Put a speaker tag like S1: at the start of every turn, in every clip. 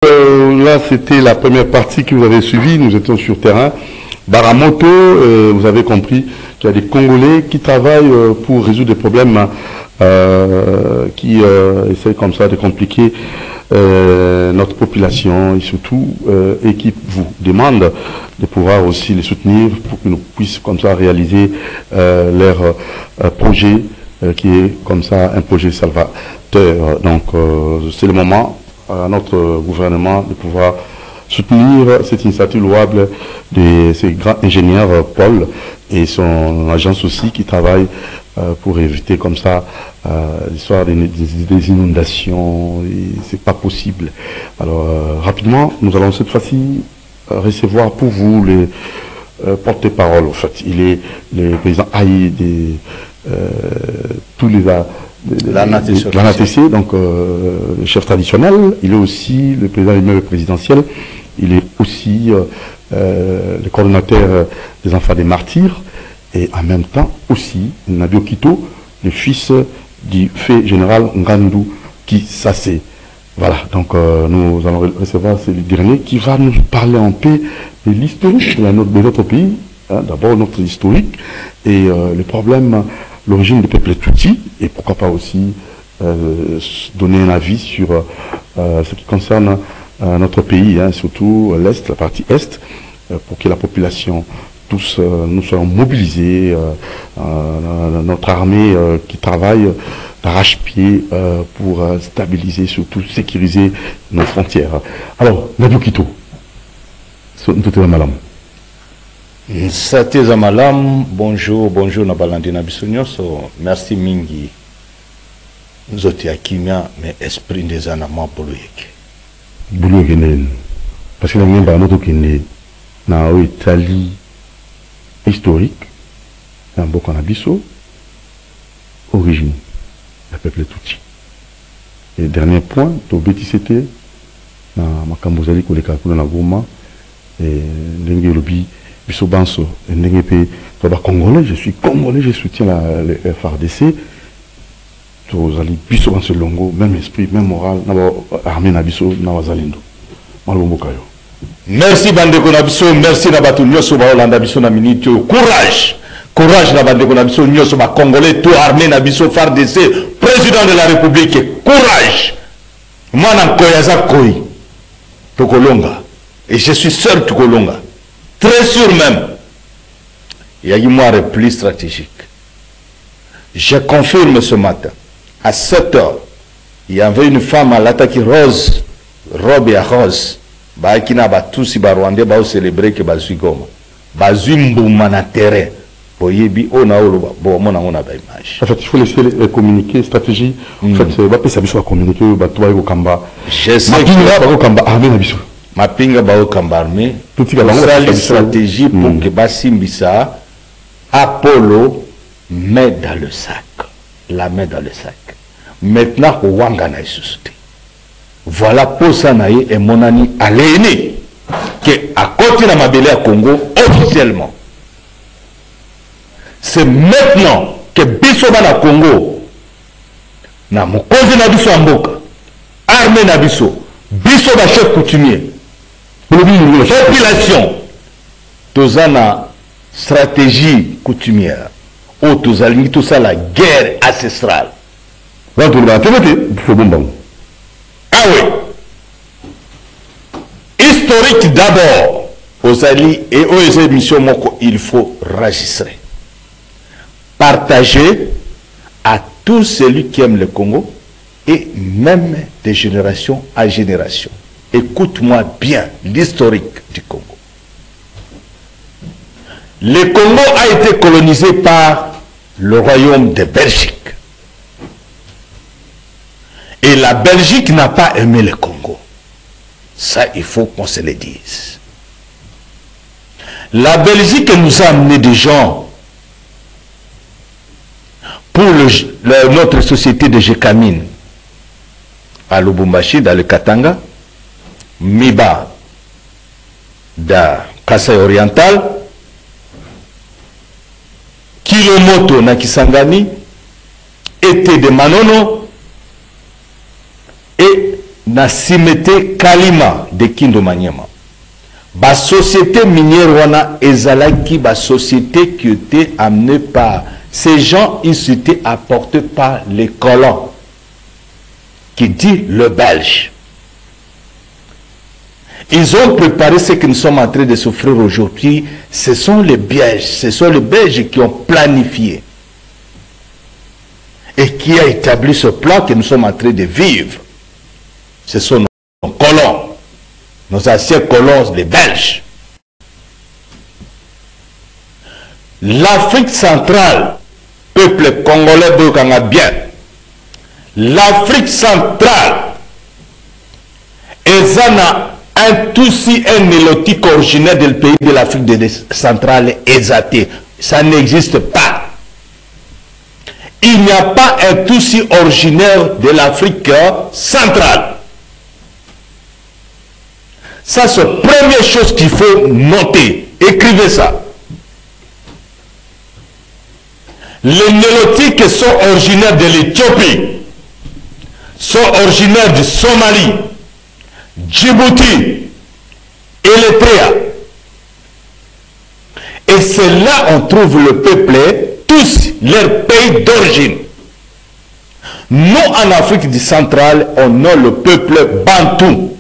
S1: Là, c'était la première partie que vous avez suivie. Nous étions sur terrain. Baramoto, vous avez compris qu'il y a des Congolais qui travaillent pour résoudre des problèmes qui essayent comme ça de compliquer notre population et surtout et qui vous demandent de pouvoir aussi les soutenir pour que nous puissions comme ça réaliser leur projet qui est comme ça un projet salvateur. Donc c'est le moment à notre gouvernement de pouvoir soutenir cette initiative louable de ces grands ingénieurs Paul et son agence aussi qui travaille pour éviter comme ça l'histoire des inondations. C'est pas possible. Alors rapidement, nous allons cette fois-ci recevoir pour vous les porte-parole. En fait, il est le président Haï de tous les l'ANATC, donc le chef traditionnel. Il est aussi le président de l'immeuble présidentiel. Il est aussi le coordonnateur des enfants des martyrs. Et en même temps aussi Nabio Kito, le fils du fait général Ngandou Kisassé. Voilà, donc nous allons recevoir ce dernier qui va nous parler un peu de l'historique de notre pays. Hein, d'abord notre historique et les problèmes, l'origine des peuples Tutsi, et pourquoi pas aussi donner un avis sur ce qui concerne notre pays, hein, surtout l'Est, la partie Est, pour que la population, tous nous soyons mobilisés, notre armée qui travaille d'arrache-pied pour stabiliser, surtout sécuriser nos frontières. Alors, Nabio Kito, tout est malam.
S2: Sateza malam, bonjour Nabalandi Nabisonyoso, merci mingi. Nzoti akimia, mais esprit des anamans pour le yeke.
S1: Boulou yeke, parce que nous avons notre kene, na Italie historique, dans beaucoup Nabiso, origine, le peuple Tutsi. Et dernier point, to bétissété, na Makambozali Koleka Kuna Goma, et Ndenge Lobi. Bisobanso, Congolais, je suis Congolais, je soutiens le FRDC. Tous allez Bisobanso Longo, même esprit, même moral, armée Nabiso, Nawazalindo. Malombokayo.
S2: Merci Bandeko Nabiso, merci Nabatu Nyoso Baolanda Biso Naminitio. Courage! Courage Nabandeko Nabiso Nyoso Ba Congolais, tout armée Nabiso FRDC, président de la République. Courage! Moi Nankoyaza Koi, Tokolonga. Et je suis seul Tokolonga. Très sûr même, il y a eu un repli stratégique. Je confirme ce matin, à 7 h, il y avait une femme à l'attaque rose, robe et rose, qui n'a pas tous les Rwandais qui célébrer que Bazui Goma. Bazui Mbouma na terrain. En fait,
S1: il faut laisser communiquer, stratégie. En fait, il va communiquer,
S2: je sais que Mapinga bao kambarme, une stratégie pour que Basimbisa, Apollo, met dans le sac. La met dans le sac. Maintenant, Wangana est suscité. Voilà pour ça et mon ami Aléné, qui a continué à m'abeler à Congo officiellement. C'est maintenant que Bissoba na Congo, na Mokozi na Bisso Amboka, armée na Bisso, Bissoba chef coutumier, population, tous en stratégie coutumière, ou tous en tout ça la guerre ancestrale. Ah oui. Historique d'abord, aux alliés et aux émissions, il faut enregistrer. Partager à tous celui qui aime le Congo et même de génération à génération. Écoute-moi bien l'historique du Congo. Le Congo a été colonisé par le royaume de Belgique. Et la Belgique n'a pas aimé le Congo. Ça, il faut qu'on se le dise. La Belgique nous a amené des gens pour notre société de Jekamine à Lubumbashi, dans le Katanga, Miba da Kasai Oriental, Kilomoto na Kisangani, Été de Manono et na Simete Kalima de Kindo Maniema. La société minière wana ezalaki ba société qui était amenée par ces gens, ils étaient apportés par les colons, qui dit le Belge. Ils ont préparé ce que nous sommes en train de souffrir aujourd'hui. Ce sont les Belges, qui ont planifié et qui a établi ce plan que nous sommes en train de vivre. Ce sont nos colons, nos anciens colons, les Belges. L'Afrique centrale, peuple congolais de bien. L'Afrique centrale, Ezana, un Tutsi, un élotique originaire du pays de l'Afrique centrale, Ezaté. Ça n'existe pas. Il n'y a pas un Tutsi originaire de l'Afrique centrale. Ça, c'est la première chose qu'il faut noter. Écrivez ça. Les Nélotiques sont originaires de l'Éthiopie, sont originaires du Somalie, Djibouti, Érythrée. Et c'est là on trouve le peuple, tous leurs pays d'origine. Nous, en Afrique centrale, on a le peuple bantou.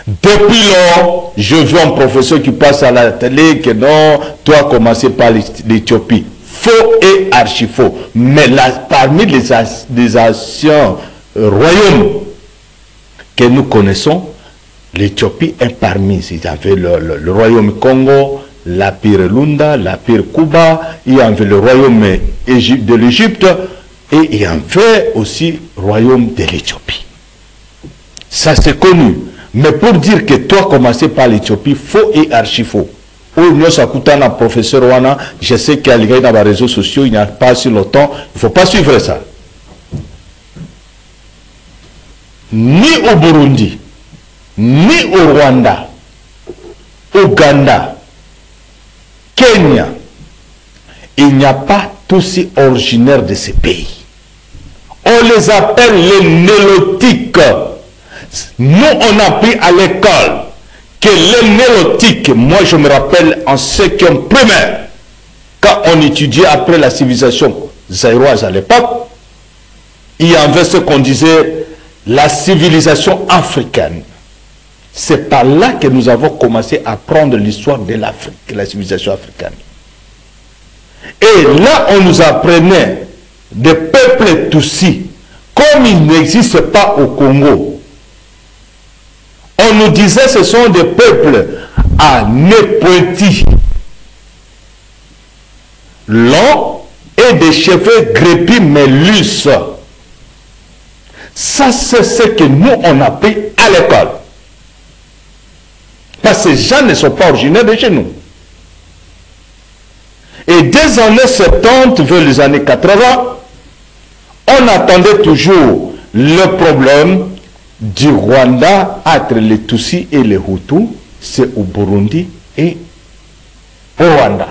S2: Depuis lors, je vois un professeur qui passe à la télé que non, toi commencer par l'Éthiopie. Faux et archi-faux. Mais là, parmi les anciens royaumes que nous connaissons, l'Éthiopie est parmi. Il y avait le royaume Congo, l'Empire Lunda, l'Empire Cuba, il y avait le royaume de l'Égypte et il y avait aussi le royaume de l'Éthiopie. Ça c'est connu. Mais pour dire que toi commencer par l'Éthiopie, faux et archi-faux. Professeur Wana, je sais qu'il y a dans les réseaux sociaux, il n'y a pas si longtemps, il ne faut pas suivre ça. Ni au Burundi, ni au Rwanda, Ouganda, Kenya, il n'y a pas tous originaires de ces pays. On les appelle les Nélotiques. Nous, on a appris à l'école que les Nélotiques, moi je me rappelle en 5e primaire, quand on étudiait après la civilisation zaïroise à l'époque, il y avait ce qu'on disait la civilisation africaine. C'est par là que nous avons commencé à apprendre l'histoire de l'Afrique, la civilisation africaine. Et là, on nous apprenait des peuples Tutsis, comme il n'existe pas au Congo. On nous disait que ce sont des peuples à nez pointis, longs et des cheveux crépus mais lisses. Ça, c'est ce que nous, on a appris à l'école. Parce que ces gens ne sont pas originaires de chez nous. Et des années 70 vers les années 80, on attendait toujours le problème du Rwanda entre les Tutsis et les Hutus, c'est au Burundi et au Rwanda.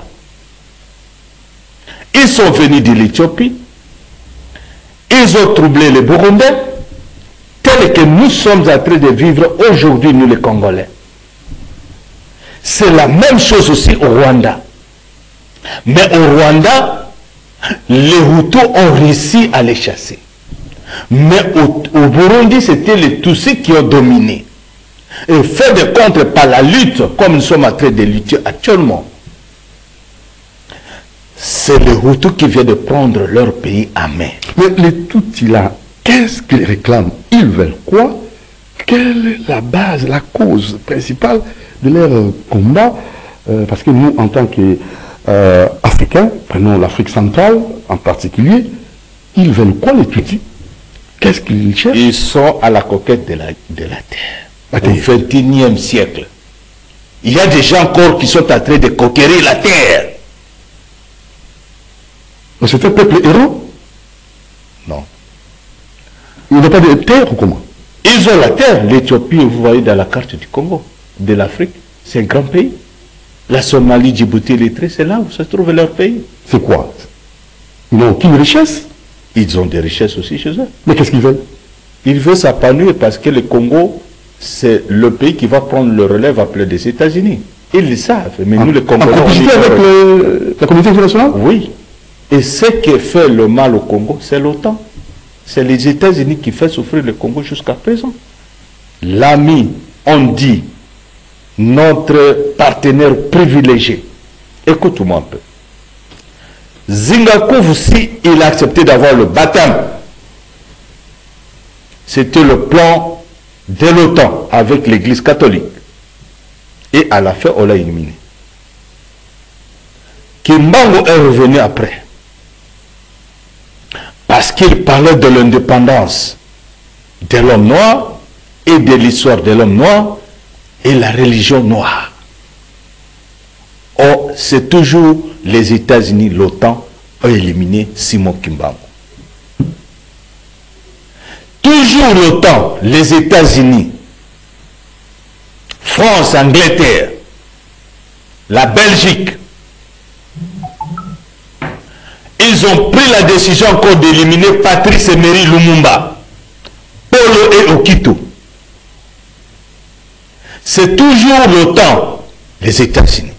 S2: Ils sont venus de l'Éthiopie, ils ont troublé les Burundais, tel que nous sommes en train de vivre aujourd'hui, nous les Congolais. C'est la même chose aussi au Rwanda. Mais au Rwanda, les Hutus ont réussi à les chasser. Mais au Burundi, c'était les Tutsis qui ont dominé. Et fait de compte par la lutte, comme nous sommes en train de lutter actuellement, c'est les Hutus qui viennent de prendre leur pays à main.
S1: Mais les Tutsis là, qu'est-ce qu'ils réclament? Ils veulent quoi? Quelle est la base, la cause principale de leur combat? Parce que nous, en tant qu'Africains, prenons l'Afrique centrale en particulier, ils veulent quoi les Tutsis? Qu'est-ce qu'ils cherchent?
S2: Ils sont à la conquête de la terre. Au XXIe siècle. Il y a des gens encore qui sont en train de conquérir la terre.
S1: C'est un peuple héros?
S2: Non.
S1: Ils n'ont pas de terre ou comment?
S2: Ils ont la terre. L'Éthiopie, vous voyez dans la carte du Congo, de l'Afrique, c'est un grand pays. La Somalie, Djibouti, l'Érythrée, c'est là où se trouve leur pays.
S1: C'est quoi? Ils n'ont aucune richesse?
S2: Ils ont des richesses aussi chez eux.
S1: Mais qu'est-ce qu'ils veulent?
S2: il veut s'épanouir parce que le Congo, c'est le pays qui va prendre le relève après les États-Unis. Ils le savent, mais nous les Congolais...
S1: En complicité avec la communauté internationale?
S2: Oui. Et ce qui fait le mal au Congo, c'est l'OTAN. C'est les États-Unis qui font souffrir le Congo jusqu'à présent. L'ami, on dit, notre partenaire privilégié. Écoute-moi un peu. Zingakouf, si il a accepté d'avoir le baptême, c'était le plan de l'OTAN avec l'Église catholique. Et à la fin, on l'a éliminé. Kimbangu est revenu après. Parce qu'il parlait de l'indépendance de l'homme noir et de l'histoire de l'homme noir et la religion noire. Or, c'est toujours les États-Unis, l'OTAN, ont éliminé Simon Kimbangu. Toujours l'OTAN, les États-Unis, France, Angleterre, la Belgique, ils ont pris la décision encore d'éliminer Patrice Emery Lumumba, Polo et Okito. C'est toujours l'OTAN, les États-Unis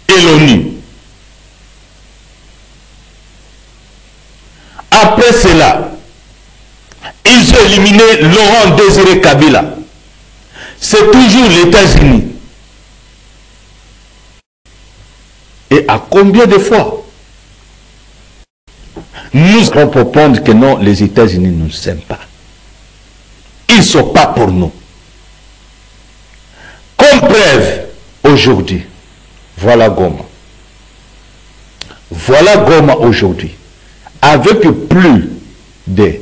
S2: et l'ONU. Après cela, ils ont éliminé Laurent Désiré Kabila. C'est toujours les États-Unis. Et à combien de fois nous allons répondre que non, les États-Unis ne nous aiment pas. Ils ne sont pas pour nous. Comme preuve, aujourd'hui, voilà Goma. Voilà Goma aujourd'hui. Avec plus de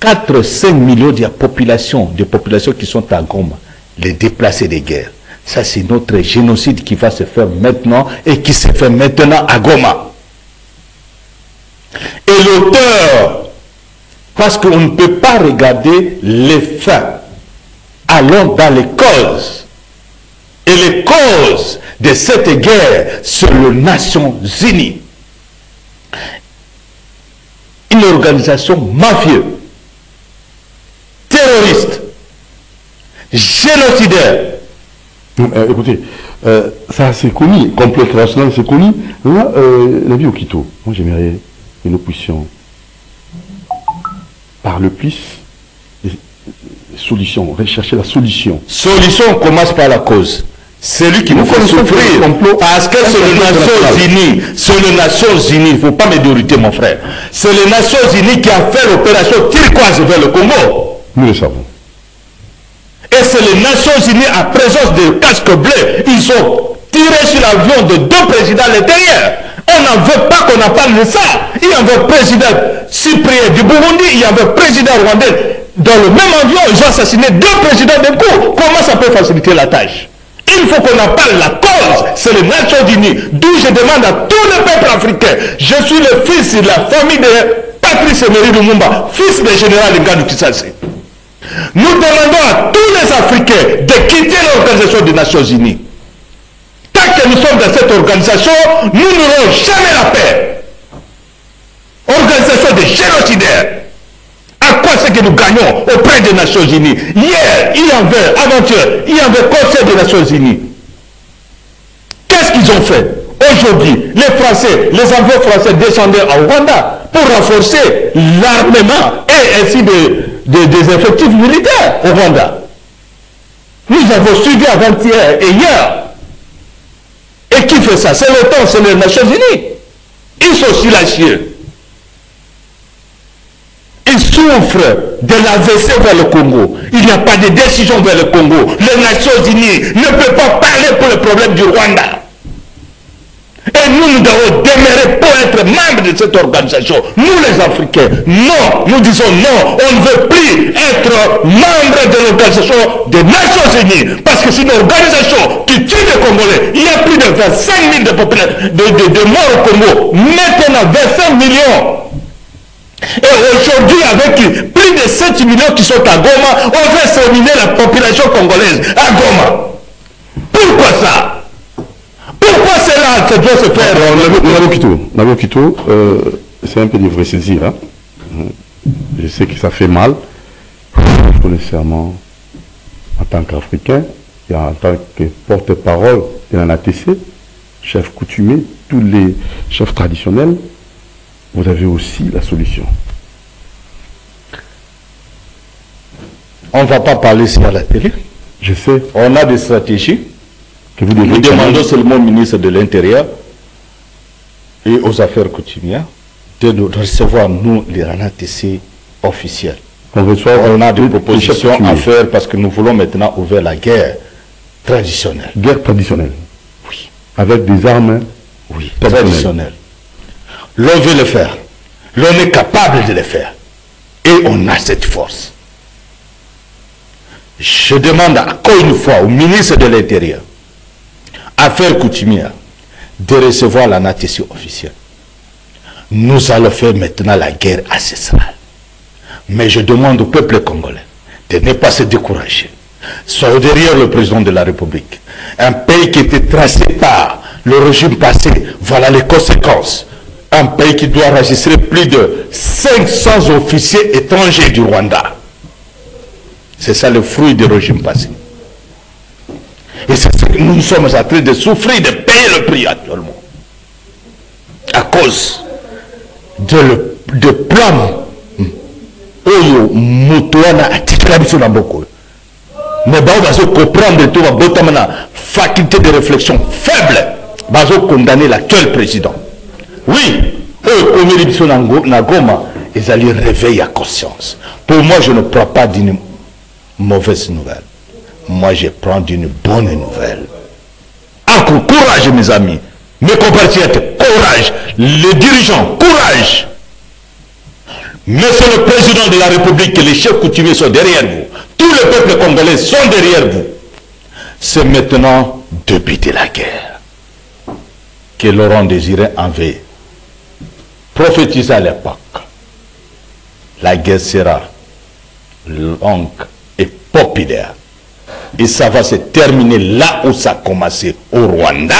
S2: 4-5 millions de populations qui sont à Goma, les déplacés de guerre. Ça, c'est notre génocide qui va se faire maintenant et qui se fait maintenant à Goma. Et l'auteur, parce qu'on ne peut pas regarder les fins, allons dans les causes. Et les causes de cette guerre sont les Nations Unies. Une organisation mafieuse, terroriste, génocidaire.
S1: Écoutez, ça c'est connu, complot international c'est connu. Là, la vie au Quito, moi j'aimerais que nous puissions parler plus des solutions, rechercher la solution.
S2: Solution, on commence par la cause. C'est lui qui nous fait souffrir. Parce que c'est les Nations Unies. C'est les Nations Unies. Il ne faut pas m'éduriter, mon frère. C'est les Nations Unies qui a fait l'opération turquoise vers le Congo.
S1: Nous le savons.
S2: Et c'est les Nations Unies à présence de casques bleus. Ils ont tiré sur l'avion de 2 présidents à l'intérieur. On n'en veut pas qu'on en parle de ça. Il y avait le président cyprien du Burundi, il y avait le président rwandais. Dans le même avion, ils ont assassiné 2 présidents d'un coup. Comment ça peut faciliter la tâche? Il faut qu'on en parle. La cause, c'est les Nations Unies. D'où je demande à tous les peuples africains. Je suis le fils de la famille de Patrice Emery Lumumba, fils du général Ngannou Kisase. Nous demandons à tous les Africains de quitter l'organisation des Nations Unies. Tant que nous sommes dans cette organisation, nous n'aurons jamais la paix. Organisation des génocidaires. À quoi c'est que nous gagnons auprès des Nations Unies? Hier, il y avait, avant-hier, il y avait le Conseil des Nations Unies. Qu'est-ce qu'ils ont fait? Aujourd'hui, les Français, les envois français descendaient au Rwanda pour renforcer l'armement et ainsi des effectifs militaires au Rwanda. Nous avons suivi avant-hier et hier. Et qui fait ça? C'est l'OTAN, c'est les Nations Unies. Ils sont silencieux. Ils souffrent de l'AVC vers le Congo. Il n'y a pas de décision vers le Congo. Les Nations Unies ne peuvent pas parler pour le problème du Rwanda. Et nous devons demeurer pour être membres de cette organisation. Nous les Africains, non. Nous disons non. On ne veut plus être membre de l'organisation des Nations Unies. Parce que c'est une organisation qui tue les Congolais. Il y a plus de 25 000 de morts au Congo. Maintenant, 25 millions. Et aujourd'hui, avec plus de 7 millions qui sont à Goma, on veut exterminer la population congolaise à Goma. Pourquoi ça? Pourquoi cela ça doit se faire?
S1: Nabo Quito, c'est un peu de vrai saisir. Hein? Je sais que ça fait mal. prenez serment en tant qu'Africain et en tant que porte-parole de la NATC, chef coutumier, tous les chefs traditionnels, vous avez aussi la solution.
S2: On ne va pas parler ça à la télé.
S1: Je sais.
S2: On a des stratégies.
S1: Que vous devez
S2: Nous demandons seulement au ministre de l'Intérieur et aux affaires coutumières de nous recevoir, nous, les RANATC officiels. On a des propositions à faire parce que nous voulons maintenant ouvrir la guerre traditionnelle.
S1: Guerre traditionnelle?
S2: Oui.
S1: Avec des armes?
S2: Oui, traditionnelles. L'on veut le faire. L'on est capable de le faire. Et on a cette force. Je demande encore une fois au ministre de l'Intérieur, Affaires coutumières, de recevoir la NATC officielle. Nous allons faire maintenant la guerre ancestrale. Mais je demande au peuple congolais de ne pas se décourager. Soyez derrière le président de la République. Un pays qui était tracé par le régime passé, voilà les conséquences. Un pays qui doit enregistrer plus de 500 officiers étrangers du Rwanda. C'est ça le fruit du régime passé. Et c'est ce que nous sommes en train de souffrir, de payer le prix actuellement. À cause de plans. Oyo mutuana atikala biso na mboko. Mais bah on va comprendre tout va faculté de réflexion faible. Bah condamner l'actuel président. Oui, comme il dit na Goma, ils allaient réveiller à conscience. Pour moi, je ne prends pas d'une mauvaise nouvelle. Moi, je prends d'une bonne nouvelle. Encore courage, mes amis, mes compatriotes, courage, les dirigeants, courage. Monsieur le président de la République et les chefs coutumiers sont derrière vous. Tous les peuples congolais sont derrière vous. C'est maintenant de buter la guerre que Laurent Désiré avait prophétisé à l'époque. La guerre sera longue et populaire. Et ça va se terminer là où ça a commencé, au Rwanda.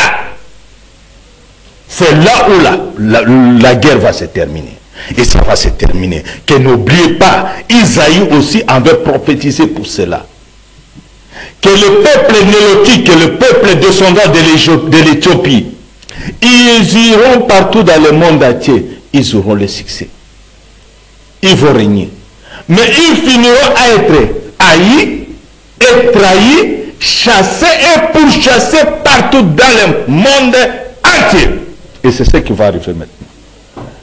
S2: C'est là où la guerre va se terminer. Et ça va se terminer. Que n'oubliez pas, Isaïe aussi avait prophétisé pour cela. Que le peuple nélotique, que le peuple descendant de l'Éthiopie, ils iront partout dans le monde entier. Ils auront le succès. Ils vont régner. Mais ils finiront à être haïs, et trahis, chassés et pourchassés partout dans le monde entier. Et c'est ce qui va arriver maintenant.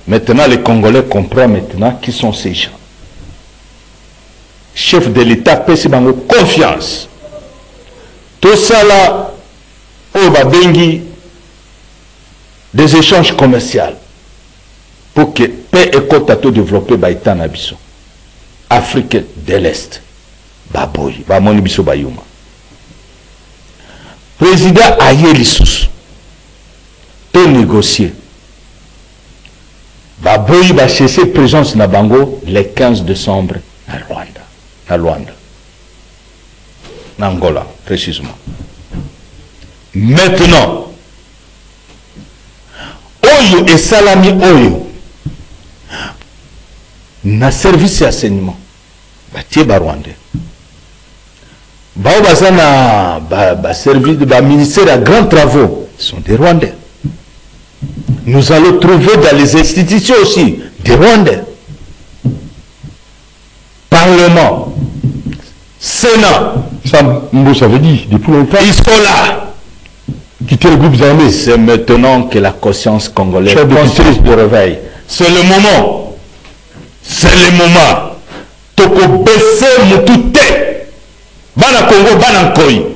S2: Maintenant, les Congolais comprennent maintenant qui sont ces gens. Chef de l'État, pèse confiance. Tout ça là, au Babengi, des échanges commerciaux pour que paix et Kotato développer Baïtan Abisso. Afrique de l'Est. Baboy, Bamoni Bisso Bayuma. Président Ayelissus, peut négocier. Baboy va cesser présence na Bango le 15 décembre à Rwanda. À Rwanda. En Angola, précisément. Maintenant, Oyo et Salami Oyo, na service d'enseignement, Batie Rwandais. Baobazana, service de ministère à grands travaux, sont des Rwandais. Nous allons trouver dans les institutions aussi des Rwandais. Parlement, Sénat.
S1: Ça, ça veut dire, depuis longtemps.
S2: Ils sont là.
S1: Quitter le groupe armé.
S2: C'est maintenant que la conscience congolaise se réveille. C'est le moment. C'est le moment. Toko baisser mutute. Bana Congo, bana Nkoi.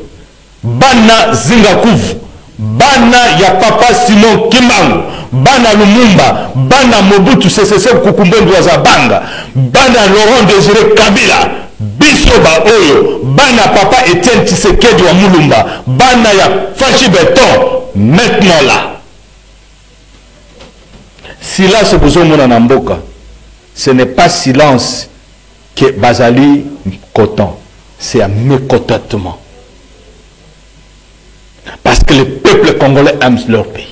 S2: Bana Zingakuvu. Bana ya papa Simon Kimbangu. Bana Lumumba. Bana Mobutu Sese Kukumbendo Wazabanga. Bana Laurent Désiré Kabila. Bisoba Oyo. Bana papa Etienne Tshisekedi wa Mulumba. Bana ya Fachi Beton. Maintenant là. Silence besoin mon Namboka. Ce n'est pas silence que Bazali Coton. C'est un mécontentement. Parce que le peuple congolais aime leur pays.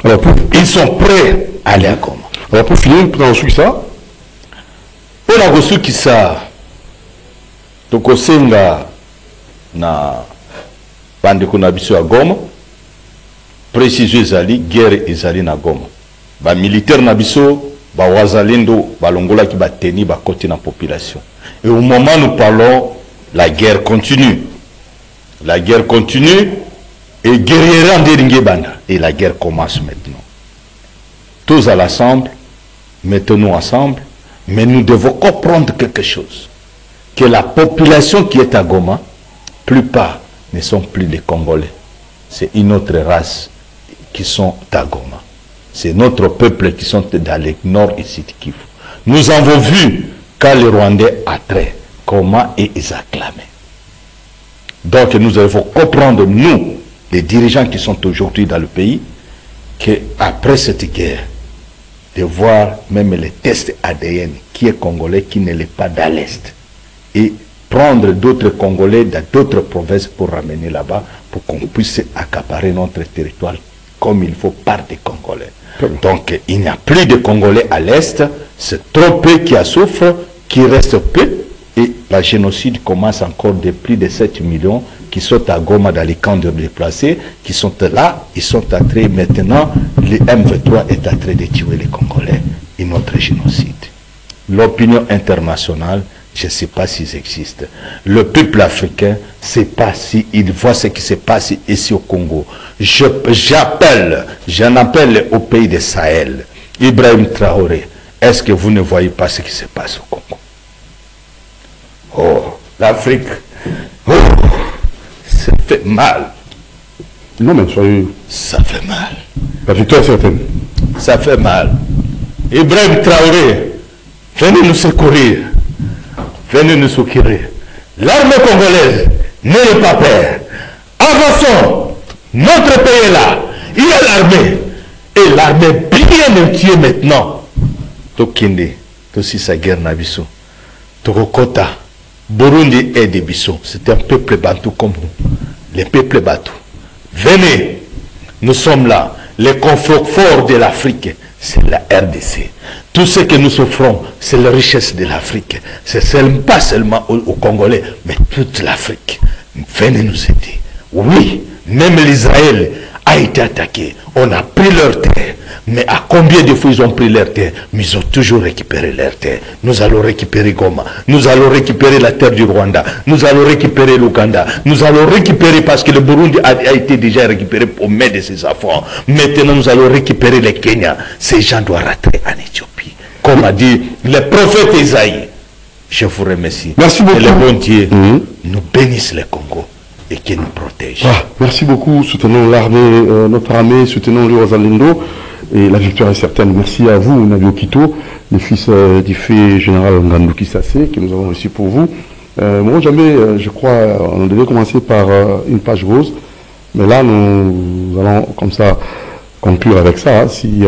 S1: Alors,
S2: ils sont prêts à aller à Goma.
S1: Alors pour finir, pour ensuite ça,
S2: On a reçu qui ça. Donc, Osenga na bandeko na biso ya Goma. Précision ezali, guerre ezali na Goma. Ba militaire na biso, ba wazalendo, ba longola ki ba teni ba côté na population. Et au moment où nous parlons, la guerre continue. La guerre continue et guerrier en déringue banda. Et la guerre commence maintenant. Tous à l'ensemble, mettons-nous ensemble, mais nous devons comprendre quelque chose. Que la population qui est à Goma, plupart ne sont plus des Congolais. C'est une autre race qui sont à Goma. C'est notre peuple qui sont dans le nord ici de Kivu. Nous avons vu quand les Rwandais attraient, comment ils acclamaient. Donc nous devons comprendre, nous, les dirigeants qui sont aujourd'hui dans le pays, qu'après cette guerre, de voir même les tests ADN, qui est congolais, qui ne l'est pas dans l'Est, et prendre d'autres Congolais dans d'autres provinces pour ramener là-bas, pour qu'on puisse accaparer notre territoire comme il faut par des Congolais. Donc il n'y a plus de Congolais à l'Est, c'est trop peu qui en souffrent, qui reste peu, et la génocide commence encore de plus de 7 millions qui sont à Goma dans les camps de déplacés, qui sont là, ils sont en train maintenant, le M23 est en train de tuer les Congolais, et notre génocide. L'opinion internationale, je ne sais pas s'ils existent. Le peuple africain, je ne sais pas s'il voit ce qui se passe ici au Congo. J'en appelle au pays de Sahel, Ibrahim Traoré, est-ce que vous ne voyez pas ce qui se passe au Congo? Oh, l'Afrique, oh, ça fait mal.
S1: Non, mais soyez...
S2: Ça fait mal.
S1: La victoire est certaine.
S2: Ça fait mal. Ibrahim Traoré, venez nous secourir. Venez nous secourir. L'armée congolaise n'est pas peur. Avançons. Notre pays est là. Il y a l'armée. Et l'armée bien entière maintenant. Tokinde, aussi sa guerre Nabiso. Tokokota. Burundi est des Bissau. C'est un peuple bantou comme nous. Les peuples bantou. Venez. Nous sommes là. Les conflits forts de l'Afrique, c'est la RDC. Tout ce que nous souffrons, c'est la richesse de l'Afrique. C'est pas seulement aux Congolais, mais toute l'Afrique. Venez nous aider. Oui, même l'Israël a été attaqué. On a pris leur terre. Mais à combien de fois ils ont pris leur terre? Mais ils ont toujours récupéré leur terre. Nous allons récupérer Goma. Nous allons récupérer la terre du Rwanda. Nous allons récupérer l'Ouganda. Nous allons récupérer parce que le Burundi a été déjà récupéré au mains de ses enfants. Maintenant, nous allons récupérer le Kenya. Ces gens doivent rentrer en Éthiopie. Comme a dit le prophète Isaïe. Je vous remercie.
S1: Merci beaucoup.
S2: Et le bon Dieu nous bénisse le Congo et qu'il nous protège.
S1: Ah, merci beaucoup. Soutenons l'armée, notre armée, soutenons les Wazalendo. Et la victoire est certaine. Merci à vous, Nabio Kito, le fils du fait général Ngandouki Sassé, que nous avons reçu pour vous. Moi, jamais, je crois, on devait commencer par une page rose. Mais là, nous allons comme ça conclure avec ça. Hein, si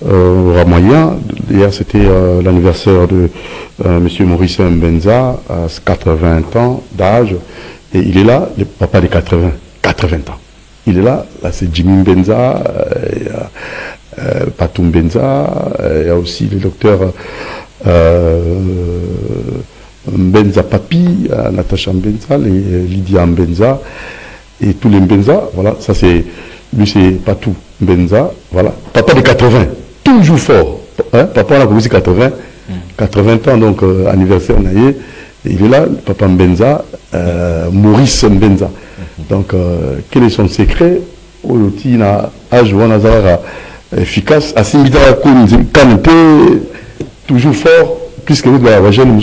S1: on aura moyen. Hier, c'était l'anniversaire de M. Maurice Mbenza, à 80 ans d'âge. Et il est là, le papa de 80 ans. Il est là c'est Jimmy Mbenza, Patou Mbenza, il y a aussi le docteur Mbenza Papi, Natacha Mbenza, Lydia Mbenza, et tous les Mbenza, voilà, ça c'est, lui c'est Patou Mbenza, voilà, papa de 80, toujours fort, hein, papa on a commencé 80 ans, donc anniversaire naïe, il est là, papa Mbenza, Maurice Mbenza. Donc, quel est son secret? Il a efficace, assez toujours fort, puisque vous avez jeune,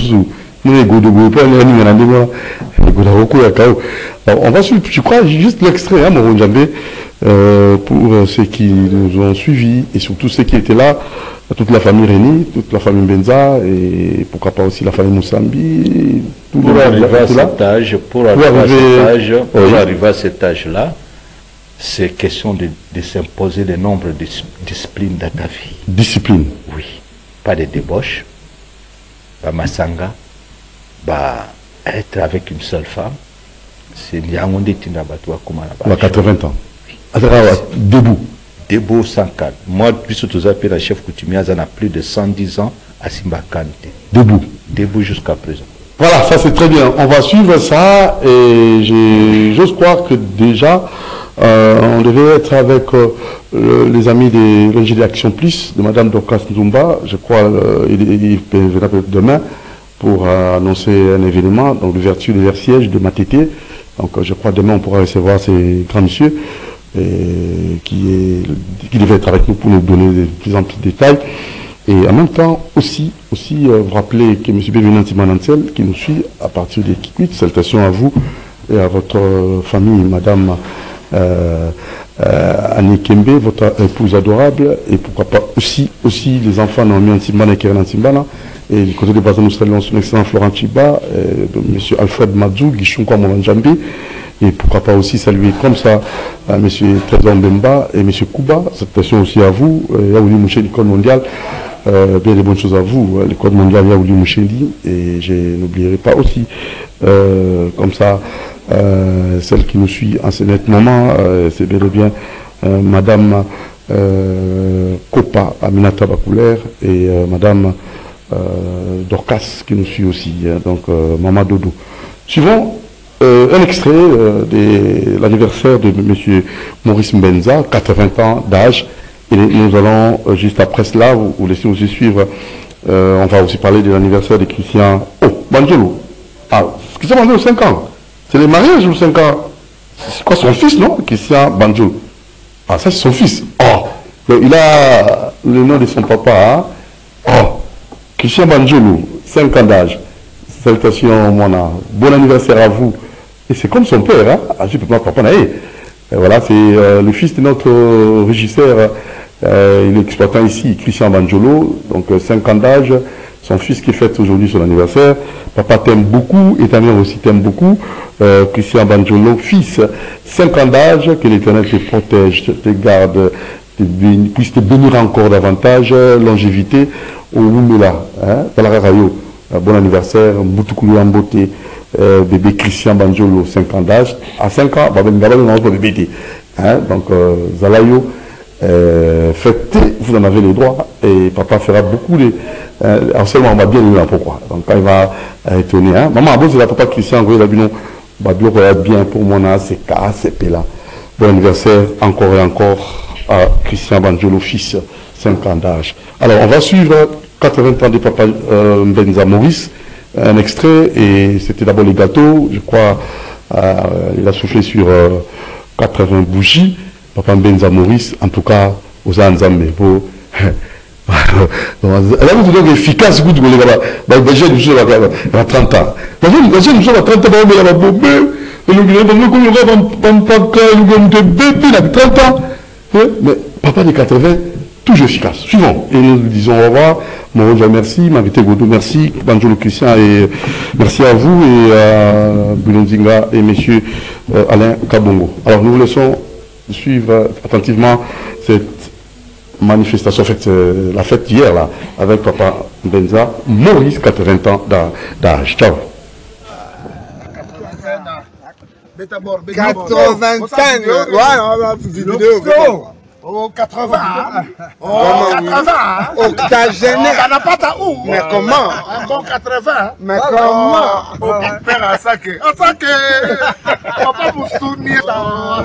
S1: on va suivre, je crois, juste l'extrait, hein, pour ceux qui nous ont suivis et surtout ceux qui étaient là, toute la famille Réni, toute la famille Benza et pourquoi pas aussi la famille Moussambi.
S2: Pour arriver à cet âge, pour arriver à cet âge-là, c'est question de s'imposer le nombre de disciplines dans ta vie.
S1: Discipline?
S2: Oui. Pas de débauche, pas massanga, pas être avec une seule femme. C'est Niangonde Tindabatua Kumana.
S1: 80 ans. Debout.
S2: Debout sans cadre. Moi, puisque tu as la chef coutumier, en a plus de 110 ans à Simba Kante.
S1: Debout.
S2: debout jusqu'à présent.
S1: Voilà, ça c'est très bien. On va suivre ça et j'ose croire que déjà, on devait être avec les amis de l'ONG d'Action Plus, de Mme Dorcas Nzumba. Je crois il viendra peut-être demain pour annoncer un événement, donc l'ouverture des sièges de Matete. Donc je crois demain on pourra recevoir ces grands messieurs qui devaient être avec nous pour nous donner de plus en plus de détails. Et en même temps, aussi vous rappelez que M. Bévenanti Manansel, qui nous suit à partir des Kikwit, salutations à vous et à votre famille, Madame Annie Kembe, votre épouse adorable, et pourquoi pas aussi les enfants Naomi Antimbana et Keren Antimbana, et du côté de Bazan, nous saluons son excellent Florent Chiba, M. Alfred Madzou, Guichounkwa Moumanjambi, et pourquoi pas aussi saluer comme ça M. Trésor Mbemba et M. Kouba, salutations aussi à vous, et à Ouli Mouché du Code mondial. Bien des bonnes choses à vous, le Code mondial Yaouli Mouchendi, et je n'oublierai pas aussi, comme ça, celle qui nous suit en ce net moment, c'est bel et bien Madame Kopa Aminata Bakouler et Madame Dorcas qui nous suit aussi, donc Maman Dodo. Suivons un extrait de l'anniversaire de M. Maurice Mbenza, 80 ans d'âge. Et nous allons, juste après cela, vous laisser aussi suivre, on va aussi parler de l'anniversaire de Christian Banjolo. Ah, Christian Banjolo, 5 ans. C'est le mariage ou 5 ans? C'est quoi son fils, non? Christian Banjolo. Ah, ça c'est son fils. Oh, il a le nom de son papa. Hein? Oh, Christian Banjolo, 5 ans d'âge. Salutations, Mona. Bon anniversaire à vous. Et c'est comme son père, hein? Ah, je peux pas papa naïe. Voilà, c'est le fils de notre régisseur, il est exploitant ici, Christian Banjolo, donc 5 ans d'âge, son fils qui fête aujourd'hui son anniversaire. Papa t'aime beaucoup et ta mère aussi t'aime beaucoup. Christian Banjolo, fils, 5 ans d'âge, que l'Éternel te protège, te garde, puisse te bénir encore davantage, longévité, au Lumela, hein, dans la Rayo. Bon anniversaire, Mboutoukounou en beauté. Bébé Christian Banjolo, 5 ans d'âge. À 5 ans, bébé. Hein, donc, Zalayo, fêtez, vous en avez les droits. Et papa fera beaucoup de. Seulement, on va bien lui pourquoi. Donc, quand il va étonner, hein. Maman, bon, c'est la papa Christian, vous avez bien pour mon âge, c'est K, c'est là. Bon anniversaire, encore et encore, à Christian Banjolo, fils, 5 ans d'âge. Alors, on va suivre 80 ans de papa Mbenza Maurice. Un extrait, et c'était d'abord les gâteaux, je crois, il a soufflé sur 80 bougies, Papa Mbenza Maurice, en tout cas, aux Anzambe, pour... Là, vous êtes efficace, vous dites, les jeunes, nous sommes à 30 ans. Les jeunes, nous sommes à 30 ans, mais il y a bombé, et nous avons 30 ans. Mais papa de 80, toujours efficace. Suivant. Et nous disons au revoir. Moronja, merci. Mavité Godou, merci. Banjolo Christian, et merci à vous et à Bulonzinga et monsieur Alain Kabongo. Alors, nous vous laissons suivre attentivement cette manifestation, en fait, la fête hier, là, avec papa Mbenza Maurice, 80 ans d'âge. Ciao.
S3: 85, ouais, on va vidéo. Oh, 80, oh, 80, octogénaire. Ça n'a pas ta où? Mais comment? Un bon 80. Mais comment? Oh, père Asake. Asake! Papa vous souvenir dans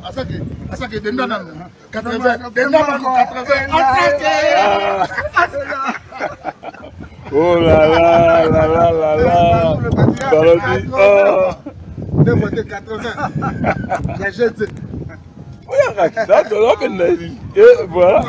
S3: Asake. Asake, Dendanan. 80. Dendanan, 80. Asake!
S4: Oh là là, là là là là. Salodi, oh.
S3: 2 fois 80. J'ai jeté.
S4: Et voilà.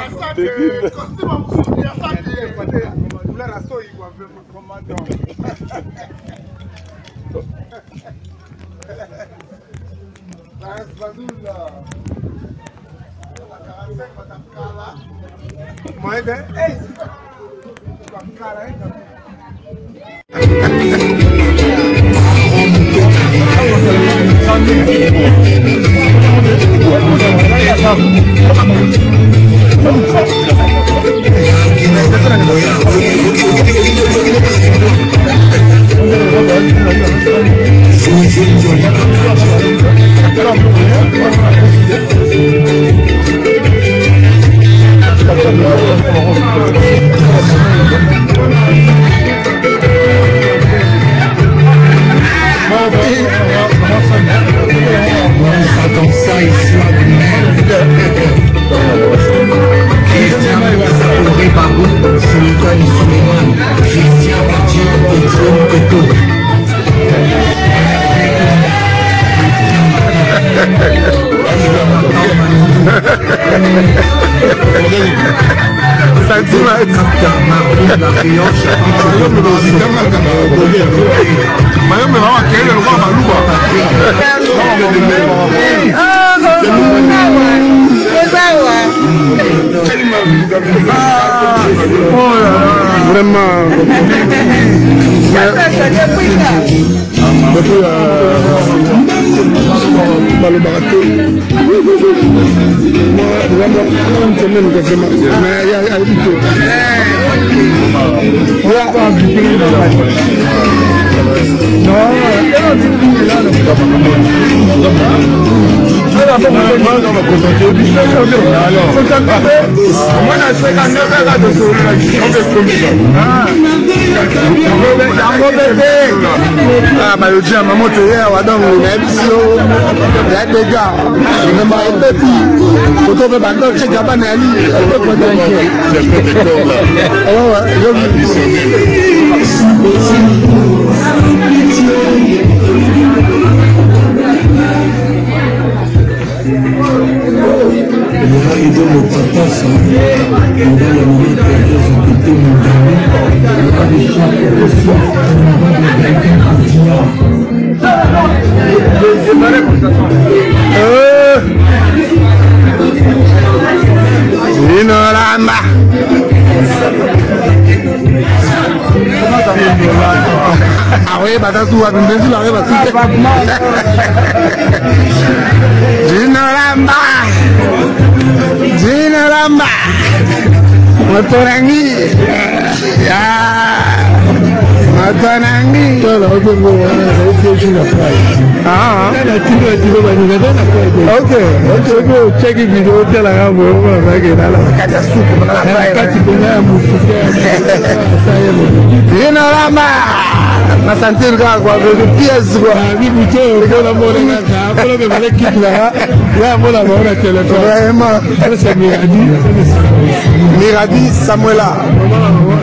S3: Miradi Samuela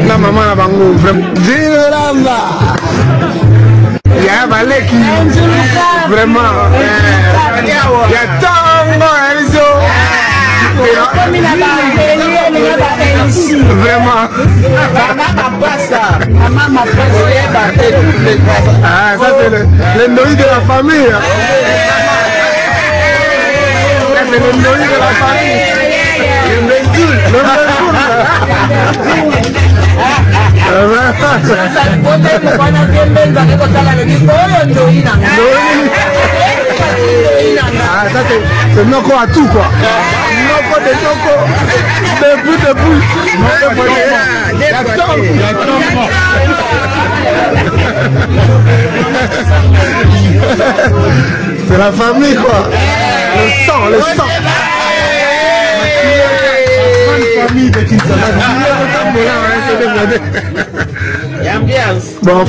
S3: na mama na bango Dinaramba ya baleki vraiment ya tango elzo vraiment ah ça c'est le noyau de la famille c'est le noyau de la famille c'est Noko à tout quoi. Noko de Noko. Debout. C'est la famille quoi. Le sang. Famille de Kinshasa. Bon,